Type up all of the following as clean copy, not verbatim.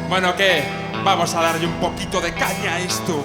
Bueno, ¿qué? Vamos a darle un poquito de caña a esto.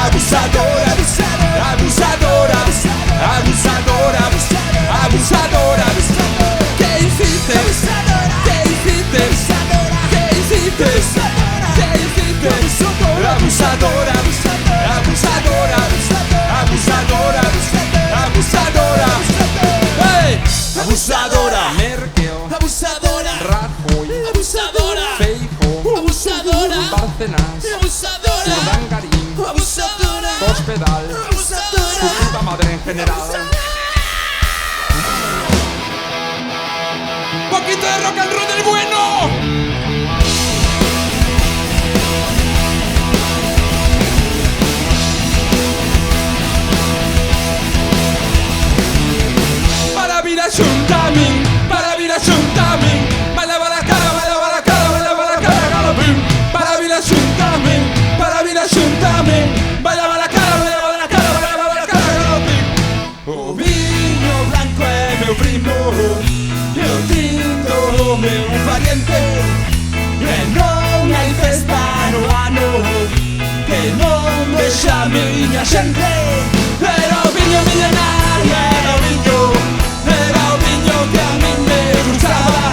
Abusadora, abusadora, abusadora, abusadora, ¿qué hiciste? ¿Qué hiciste? ¿Qué hiciste? ¿Qué hiciste? Abusadora, abusadora, abusadora, abusadora, hey, abusadora, Merkel, abusadora, Rajoy, abusadora, Feijóo, abusadora, Bárcenas, abusadora, Urdangarín, abusadora, Cospedal, su abusadora. puta madre en general. ¡Poquito de rock and roll del bueno! Para vir a Xuntamin, para vir a Xuntamin, bailaba la cara, bailaba la cara, bailaba la cara, galopín. Para vir a Xuntamin, para vir a Xuntamin, bailaba la cara, bailaba la cara, bailaba la cara, galopín. O viño blanco é meu primo, e o tinto meu pariente, e non hai festa no ano que non vexa a miña xente. Era o viño milenario, era o viño que a min me gustaba.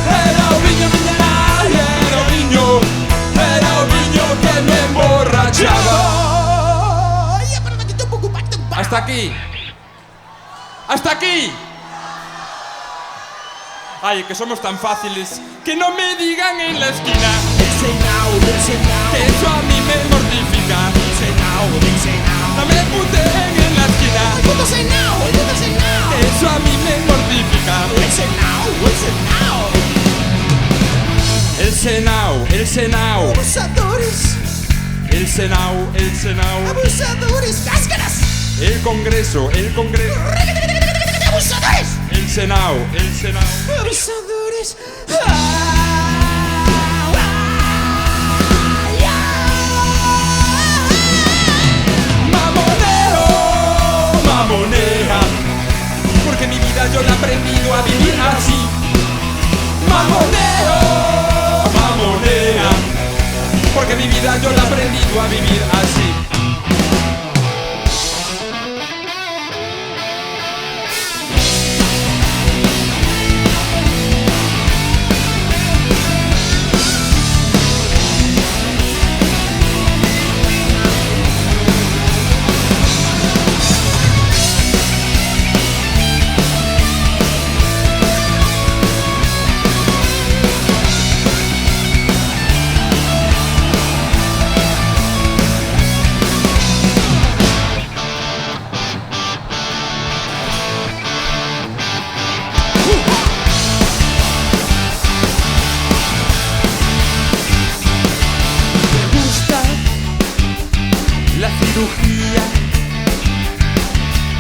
Era o viño milenario, era o viño que me emborrachaba. Hasta aquí. Hasta aquí. Ay, que somos tan fáciles que no me digan en la esquina que eso a mí me mortifica. No me puteen en la esquina que eso a mí me mortifica. El Senao, el Senao, Abusadores, el Senao, el Senao, abusadores, cáscaras, el Congreso, el Congreso, abusadores, el Senao, el Senao. abusadores. Mamoneo, mamonea, porque mi vida yo la he aprendido a vivir así. Mamoneo, mamonea, porque mi vida yo la he aprendido a vivir así.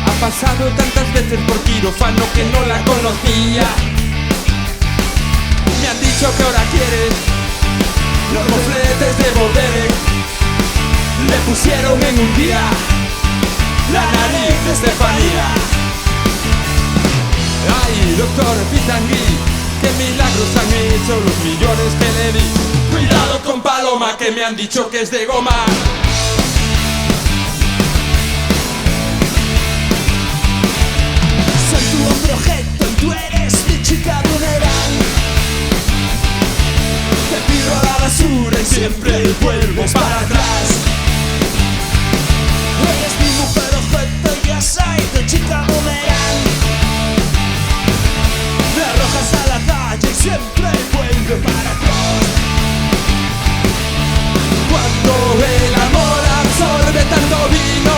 Ha pasado tantas veces por quirófano que no la conocía. Me han dicho que ahora quieres los mofletes de volver. le pusieron en un día la nariz de Estefanía. Ay, doctor Pitangui, qué milagros han hecho los millones que le di. Cuidado con Paloma, que me han dicho que es de goma. Soy tu hombre objeto y tú eres mi chica boomerang. Te tiro a la basura y siempre vuelves para atrás. Eres mi mujer objeto y yo soy tu chica boomerang. Me arrojas a la calle y siempre vuelve para atrás. Cuando el amor absorbe tanto vino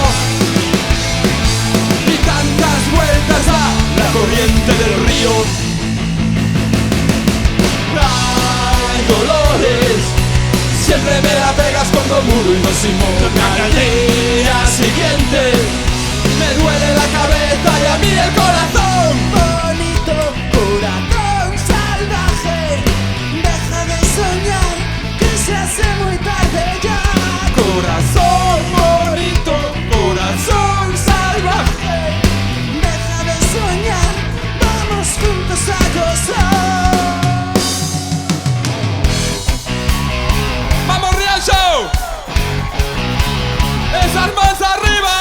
y tantas vueltas da la corriente del río. Ay, Dolores, siempre me la pegas cuando mudo y no simo. Al día siguiente me duele la cabeza y a mí el corazón. Bonito corazón salvaje, deja de soñar que se hace muy tarde ya. Corazón bonito, corazón salvaje. Deja de soñar, vamos juntos a gozar. ¡Vamos, Real Show! ¡Esas manos arriba!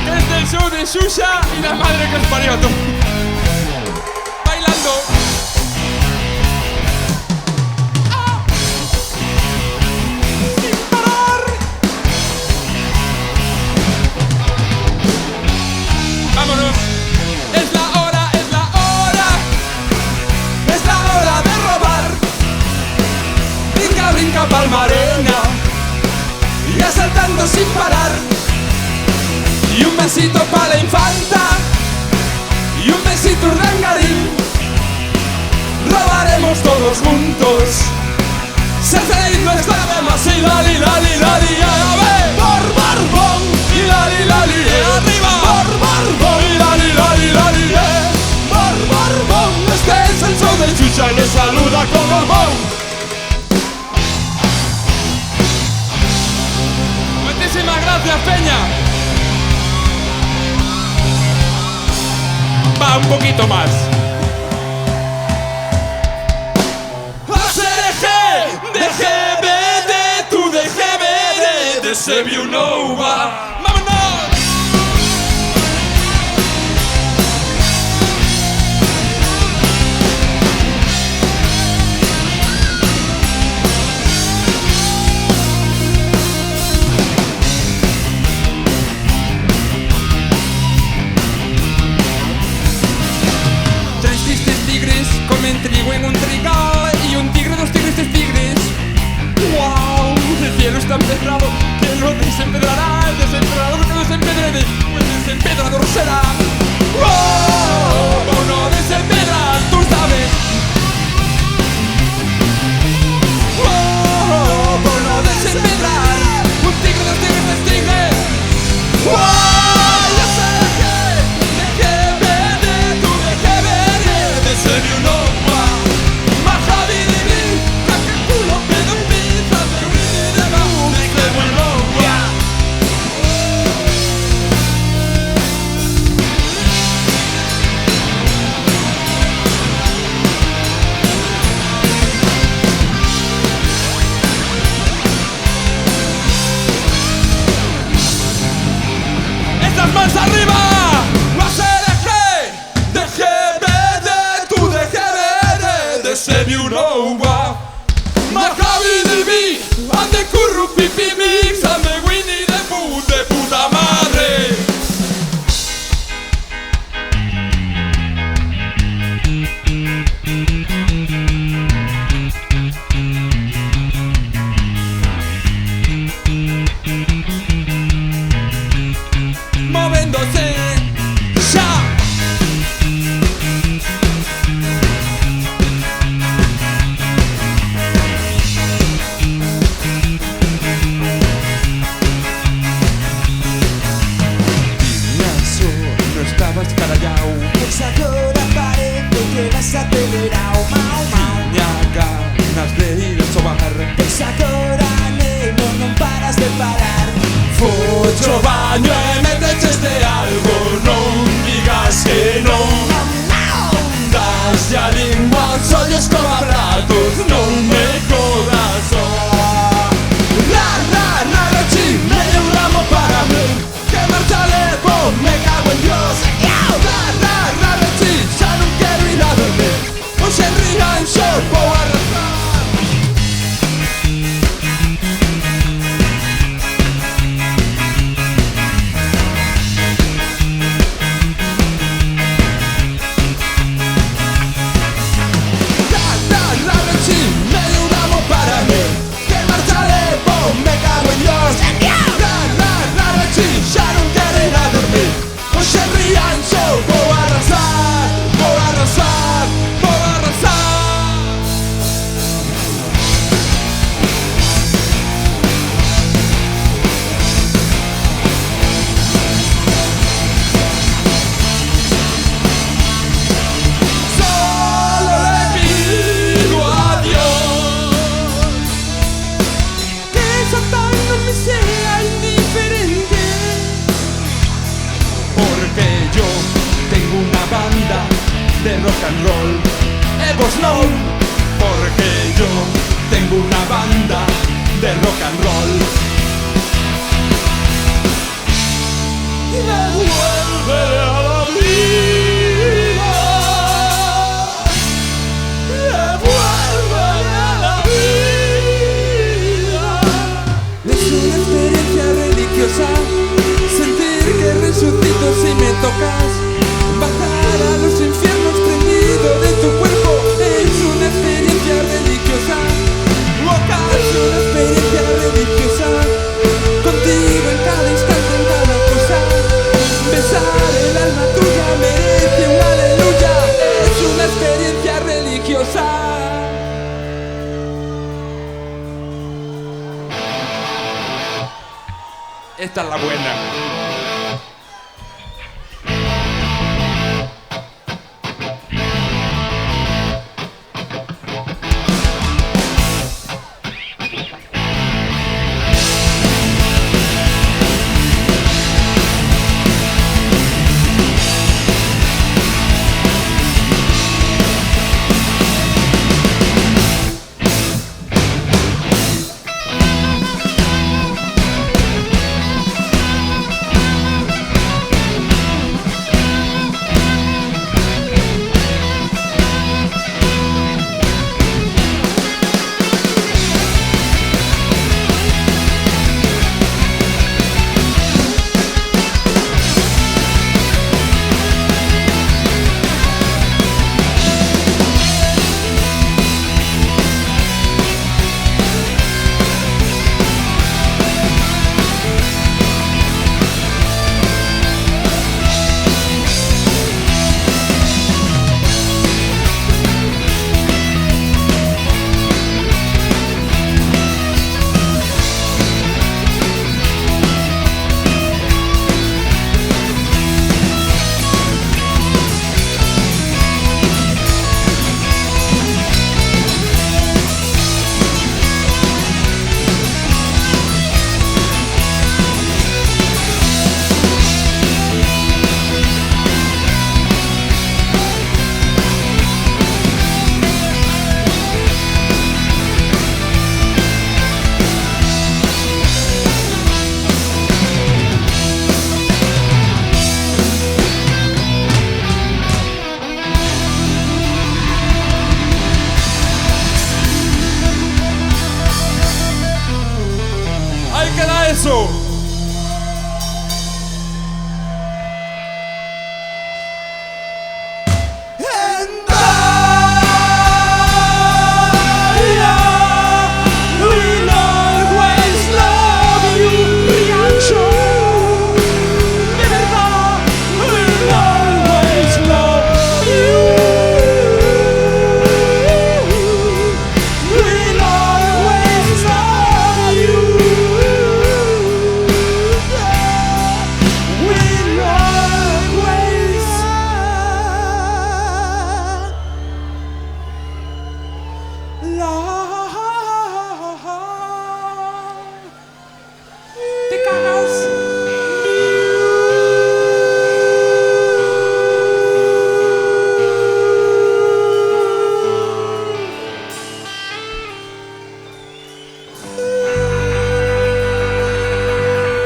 Desde el show de Xuxa y la madre que os parió tú. Bailando. ¡Ah! Sin parar. ¡Vámonos! Es la hora, es la hora. Es la hora de robar. Brinca, brinca, palmarena. Y asaltando sin parar. Y un besito para la infanta. Y un besito rangarín. Robaremos todos juntos. Ser feliz no está de más. Y lali, lali, lali, a ver. Por Barbón. Y lali, lali, arriba. Por Barbón. Y lali, lali, lali, por Barbón. Este es el show de Xuxa y le saluda con bombón. Muchísimas gracias, Peña. Va un poquito más. ACDG, de GBD, tú de GBD, de Seviu Nova. ¡Vámonos! Comen trigo en un trigal y un tigre, dos tigres, tres tigres. ¡Wow! El cielo está empedrado, que lo desempedrará. El desempedrador que desempedre, pues desempedrador será. ¡Wow! Por no desempedrar, tú sabes. ¡Wow! Por no desempedrar. Un tigre, dos tigres, tres tigres. ¡Wow! Seviu Nova, Maja Biribi, Caca Culo, Pedo Pizza, Biribi de Baú, de Seviu Nova. ¡Estas manos arriba! Seviu Nova, Maccabi del B, ande curru pipi mix, ande Winnie de puta madre. Moviéndose, ya. de rock and roll. Vos no, porque yo tengo una banda de rock and roll. Y devuelve a la vida, devuelve a la vida. Es una experiencia religiosa, sentir que resucito si me tocas, bajar a los infiernos prendido de tu cuerpo. Es una experiencia religiosa, es una experiencia religiosa, contigo en cada instante, en cada cosa. Besar el alma tuya merece un aleluya. Es una experiencia religiosa. Esta es la buena. Eso.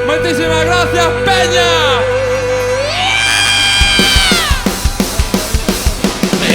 Muchísimas gracias, Peña. Me